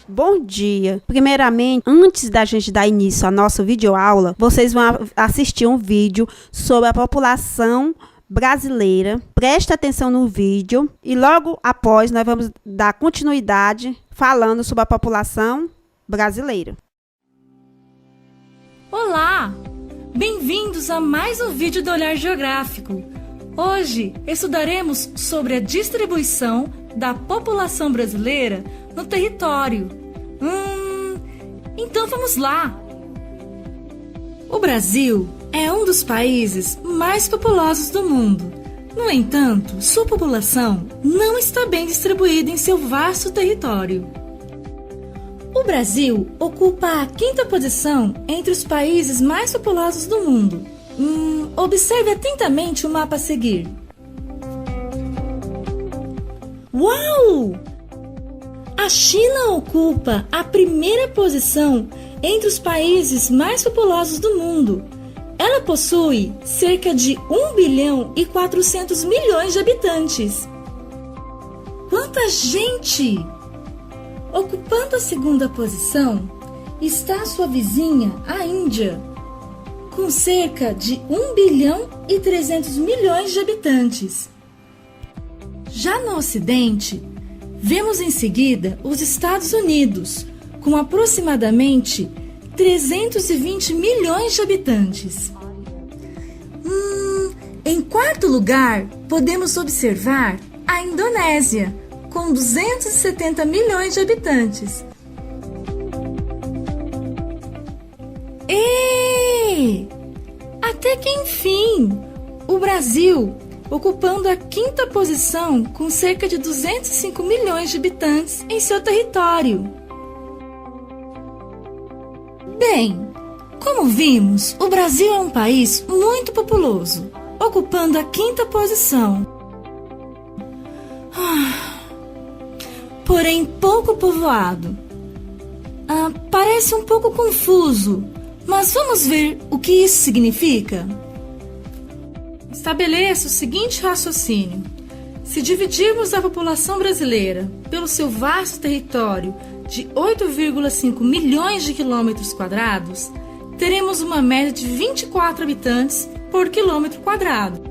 Bom dia! Primeiramente, antes da gente dar início à nossa videoaula, vocês vão assistir um vídeo sobre a população brasileira. Preste atenção no vídeo e logo após nós vamos dar continuidade falando sobre a população brasileira. Olá! Bem-vindos a mais um vídeo do Olhar Geográfico. Hoje estudaremos sobre a distribuição da população brasileira no território. Então vamos lá! O Brasil é um dos países mais populosos do mundo. No entanto, sua população não está bem distribuída em seu vasto território. O Brasil ocupa a 5ª posição entre os países mais populosos do mundo. Observe atentamente o mapa a seguir. Uau! A China ocupa a 1ª posição entre os países mais populosos do mundo. Ela possui cerca de 1 bilhão e 400 milhões de habitantes. Quanta gente! Ocupando a 2ª posição está sua vizinha, a Índia, com cerca de 1 bilhão e 300 milhões de habitantes. Já no Ocidente, vemos em seguida os Estados Unidos, com aproximadamente 320 milhões de habitantes. Em 4º lugar, podemos observar a Indonésia, com 270 milhões de habitantes. Até que enfim, o Brasil, ocupando a 5ª posição com cerca de 205 milhões de habitantes em seu território. Bem, como vimos, o Brasil é um país muito populoso, ocupando a 5ª posição. Porém pouco povoado. Parece um pouco confuso, mas vamos ver o que isso significa? Estabeleça o seguinte raciocínio. Se dividirmos a população brasileira pelo seu vasto território de 8,5 milhões de quilômetros quadrados, teremos uma média de 24 habitantes por quilômetro quadrado.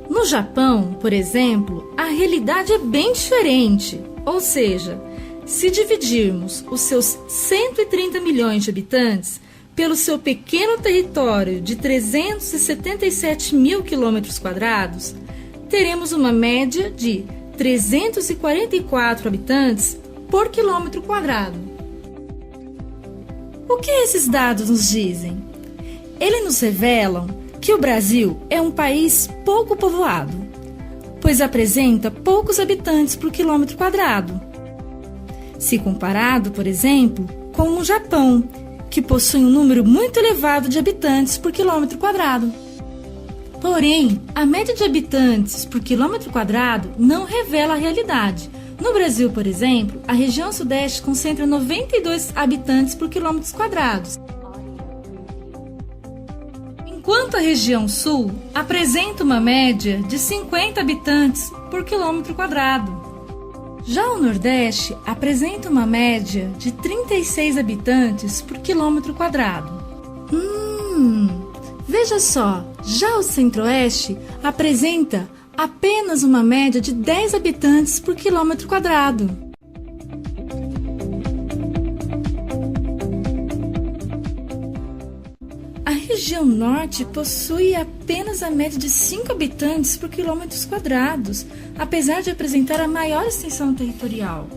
No Japão, por exemplo, a realidade é bem diferente, ou seja, se dividirmos os seus 130 milhões de habitantes pelo seu pequeno território de 377 mil quilômetros quadrados, teremos uma média de 344 habitantes por quilômetro quadrado. O que esses dados nos dizem? Eles nos revelam que o Brasil é um país pouco povoado, pois apresenta poucos habitantes por quilômetro quadrado, se comparado, por exemplo, com o Japão, que possui um número muito elevado de habitantes por quilômetro quadrado. Porém, a média de habitantes por quilômetro quadrado não revela a realidade. No Brasil, por exemplo, a região sudeste concentra 92 habitantes por quilômetros quadrados, enquanto a região sul apresenta uma média de 50 habitantes por quilômetro quadrado. Já o Nordeste apresenta uma média de 36 habitantes por quilômetro quadrado. Veja só, já o Centro-Oeste apresenta apenas uma média de 10 habitantes por quilômetro quadrado. A região Norte possui apenas a média de 5 habitantes por quilômetros quadrados, apesar de apresentar a maior extensão territorial.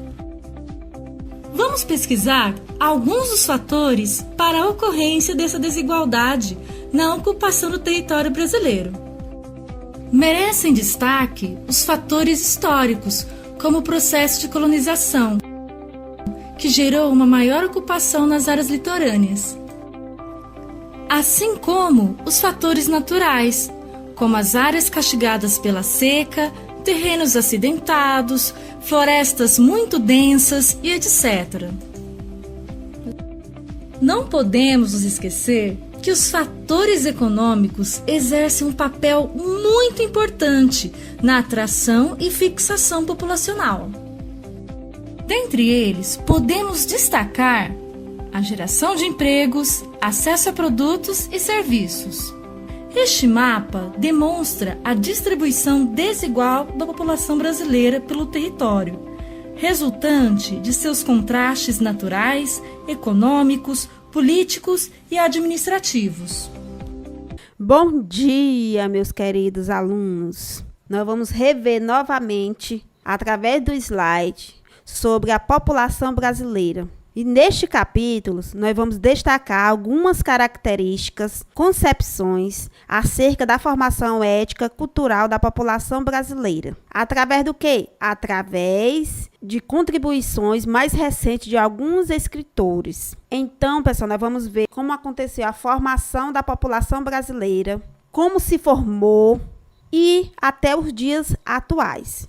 Vamos pesquisar alguns dos fatores para a ocorrência dessa desigualdade na ocupação do território brasileiro. Merecem destaque os fatores históricos, como o processo de colonização, que gerou uma maior ocupação nas áreas litorâneas, assim como os fatores naturais, como as áreas castigadas pela seca, terrenos acidentados, florestas muito densas e etc. Não podemos nos esquecer que os fatores econômicos exercem um papel muito importante na atração e fixação populacional. Dentre eles, podemos destacar a geração de empregos, acesso a produtos e serviços. Este mapa demonstra a distribuição desigual da população brasileira pelo território, resultante de seus contrastes naturais, econômicos, políticos e administrativos. Bom dia, meus queridos alunos. Nós vamos rever novamente, através do slide, sobre a população brasileira. E neste capítulo, nós vamos destacar algumas características, concepções acerca da formação ética cultural da população brasileira. Através do quê? Através de contribuições mais recentes de alguns escritores. Então, pessoal, nós vamos ver como aconteceu a formação da população brasileira, como se formou e até os dias atuais.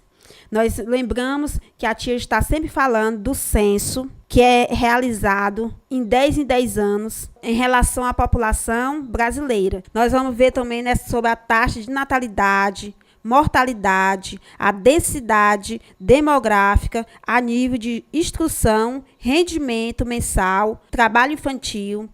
Nós lembramos que a tia está sempre falando do censo, que é realizado em 10 anos em relação à população brasileira. Nós vamos ver também sobre a taxa de natalidade, mortalidade, a densidade demográfica a nível de instrução, rendimento mensal, trabalho infantil,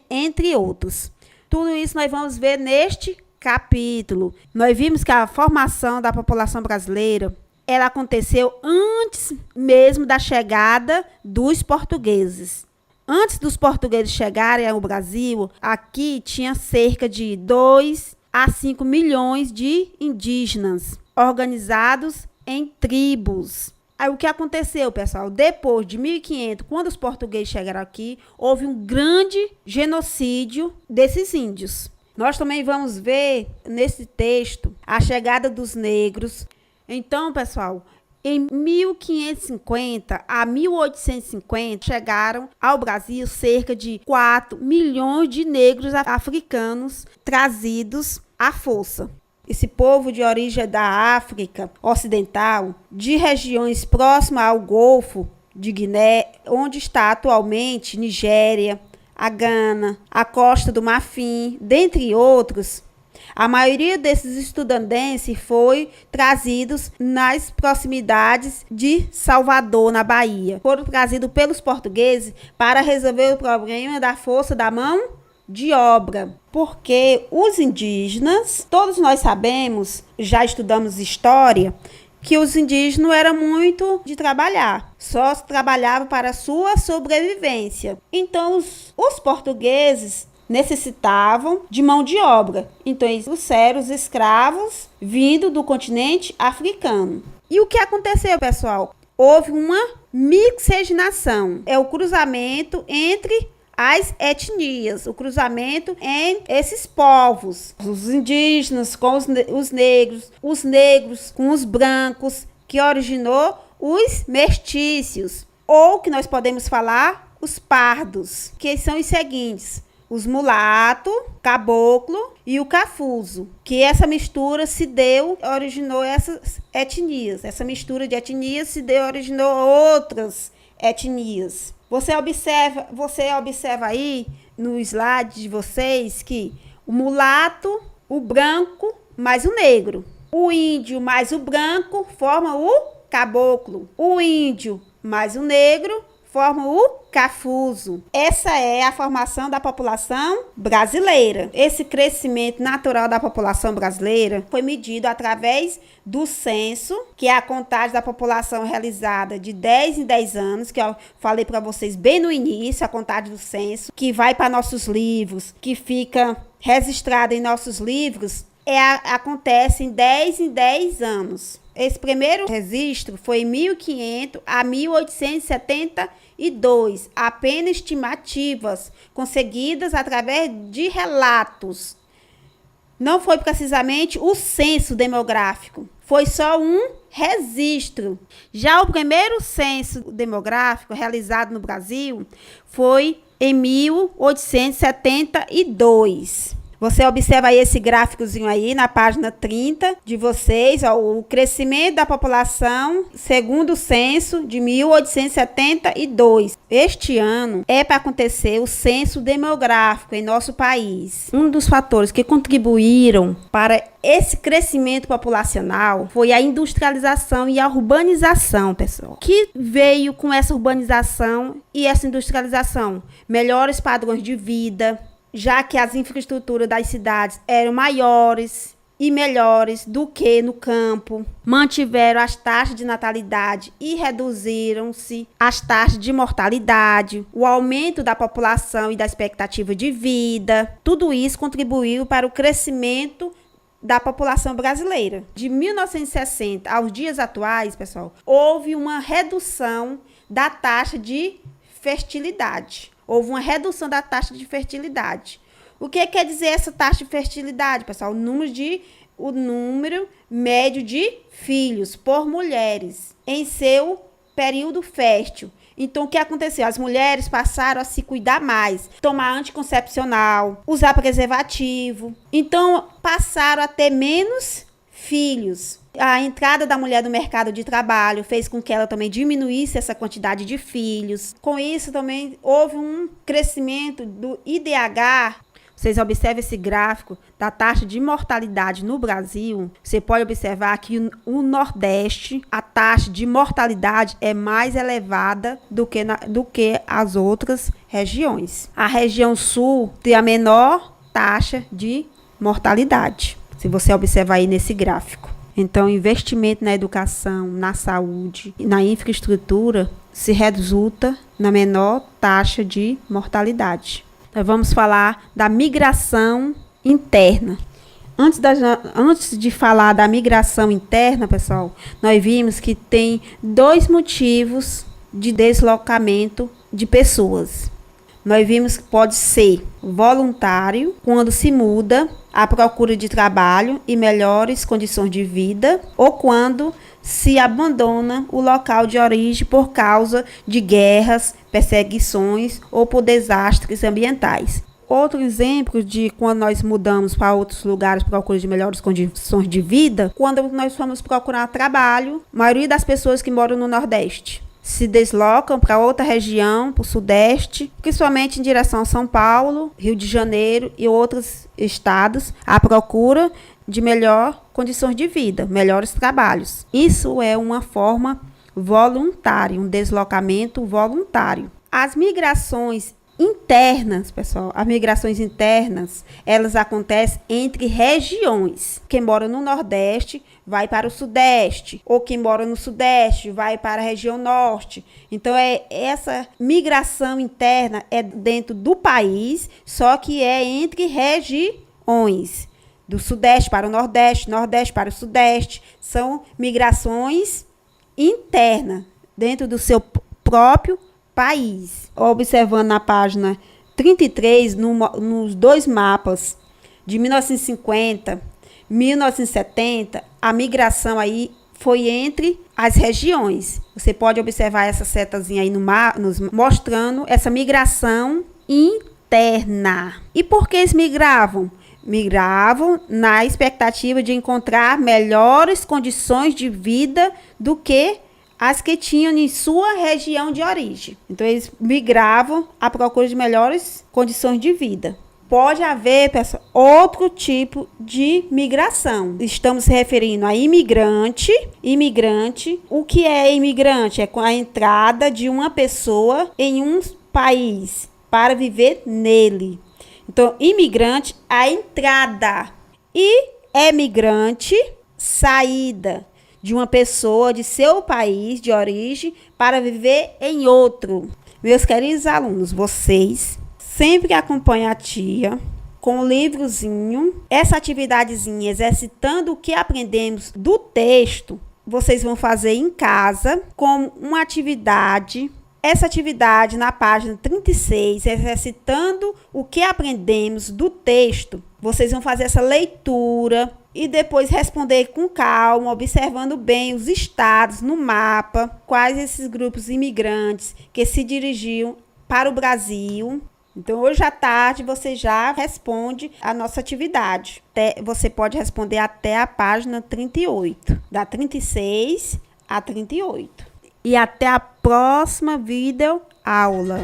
entre outros. Tudo isso nós vamos ver neste capítulo. Nós vimos que a formação da população brasileira ela aconteceu antes mesmo da chegada dos portugueses. Antes dos portugueses chegarem ao Brasil, aqui tinha cerca de 2 a 5 milhões de indígenas, organizados em tribos. Aí o que aconteceu, pessoal? Depois de 1500, quando os portugueses chegaram aqui, houve um grande genocídio desses índios. Nós também vamos ver nesse texto a chegada dos negros. Então, pessoal, em 1550 a 1850, chegaram ao Brasil cerca de 4 milhões de negros africanos trazidos à força. Esse povo de origem da África Ocidental, de regiões próximas ao Golfo de Guiné, onde está atualmente Nigéria, a Gana, a Costa do Marfim, dentre outros. A maioria desses estudandenses foi trazidos nas proximidades de Salvador, na Bahia. Foram trazidos pelos portugueses para resolver o problema da força da mão de obra. Porque os indígenas, todos nós sabemos, já estudamos história, que os indígenas não eram muito de trabalhar. Só trabalhavam para a sua sobrevivência. Então, os portugueses necessitavam de mão de obra. Então, eles trouxeram os escravos vindo do continente africano. E o que aconteceu, pessoal? Houve uma miscigenação. É o cruzamento entre as etnias, o cruzamento em esses povos. Os indígenas com os negros com os brancos, que originou os mestiços. Ou que nós podemos falar, os pardos, que são os seguintes: os mulato, caboclo e o cafuso, que essa mistura originou essas etnias. Essa mistura de etnias originou outras etnias. Você observa aí no slide de vocês que o mulato, o branco mais o negro. O índio mais o branco forma o caboclo. O índio mais o negro forma o cafuso. Essa é a formação da população brasileira. Esse crescimento natural da população brasileira foi medido através do censo, que é a contagem da população realizada de 10 em 10 anos, que eu falei para vocês bem no início, a contagem do censo, que vai para nossos livros, que fica registrada em nossos livros, acontece em 10 anos. Esse primeiro registro foi em 1500 a 1872, apenas estimativas conseguidas através de relatos. Não foi precisamente o censo demográfico, foi só um registro. Já o primeiro censo demográfico realizado no Brasil foi em 1872. Você observa aí esse gráficozinho aí na página 30 de vocês, ó, o crescimento da população segundo o censo de 1872. Este ano é para acontecer o censo demográfico em nosso país. Um dos fatores que contribuíram para esse crescimento populacional foi a industrialização e a urbanização, pessoal. Que veio com essa urbanização e essa industrialização? Melhores padrões de vida, já que as infraestruturas das cidades eram maiores e melhores do que no campo. Mantiveram as taxas de natalidade e reduziram-se as taxas de mortalidade, o aumento da população e da expectativa de vida. Tudo isso contribuiu para o crescimento da população brasileira. De 1960 aos dias atuais, pessoal, houve uma redução da taxa de fertilidade. Houve uma redução da taxa de fertilidade. O que quer dizer essa taxa de fertilidade, pessoal? O número médio de filhos por mulheres em seu período fértil. Então, o que aconteceu? As mulheres passaram a se cuidar mais, tomar anticoncepcional, usar preservativo. Então, passaram a ter menos filhos. A entrada da mulher no mercado de trabalho fez com que ela também diminuísse essa quantidade de filhos. Com isso, também houve um crescimento do IDH. Vocês observam esse gráfico da taxa de mortalidade no Brasil. Você pode observar que o Nordeste, a taxa de mortalidade é mais elevada do que as outras regiões. A região Sul tem a menor taxa de mortalidade, se você observar aí nesse gráfico. Então, investimento na educação, na saúde e na infraestrutura se resulta na menor taxa de mortalidade. Nós vamos falar da migração interna. Antes de falar da migração interna, pessoal, nós vimos que tem 2 motivos de deslocamento de pessoas. Nós vimos que pode ser voluntário, quando se muda à procura de trabalho e melhores condições de vida, ou quando se abandona o local de origem por causa de guerras, perseguições ou por desastres ambientais. Outro exemplo de quando nós mudamos para outros lugares por procura de melhores condições de vida, quando nós fomos procurar trabalho, a maioria das pessoas que moram no Nordeste se deslocam para outra região, para o Sudeste, principalmente em direção a São Paulo, Rio de Janeiro e outros estados, à procura de melhor condições de vida, melhores trabalhos. Isso é uma forma voluntária, um deslocamento voluntário. As migrações internas, pessoal, as migrações internas, elas acontecem entre regiões. Quem mora no Nordeste vai para o Sudeste, ou quem mora no Sudeste vai para a região Norte. Então, essa migração interna é dentro do país, só que é entre regiões. Do Sudeste para o Nordeste, Nordeste para o Sudeste. São migrações internas, dentro do seu próprio país. Observando na página 33, nos 2 mapas de 1950, 1970, a migração aí foi entre as regiões. Você pode observar essa setazinha aí nos mostrando essa migração interna. E por que eles migravam? Migravam na expectativa de encontrar melhores condições de vida do que as que tinham em sua região de origem. Então, eles migravam à procura de melhores condições de vida. Pode haver, pessoal, outro tipo de migração. Estamos se referindo a imigrante. Imigrante, o que é imigrante? É com a entrada de uma pessoa em um país para viver nele. Então, imigrante, a entrada. E emigrante, saída de uma pessoa de seu país de origem para viver em outro. Meus queridos alunos, vocês sempre acompanham a tia com o livrozinho, essa atividadezinha, exercitando o que aprendemos do texto, vocês vão fazer em casa como uma atividade. Essa atividade na página 36, exercitando o que aprendemos do texto, vocês vão fazer essa leitura e depois responder com calma, observando bem os estados no mapa, quais esses grupos imigrantes que se dirigiam para o Brasil. Então, hoje à tarde, você já responde a nossa atividade. Você pode responder até a página 38, da 36 a 38. E até a próxima videoaula.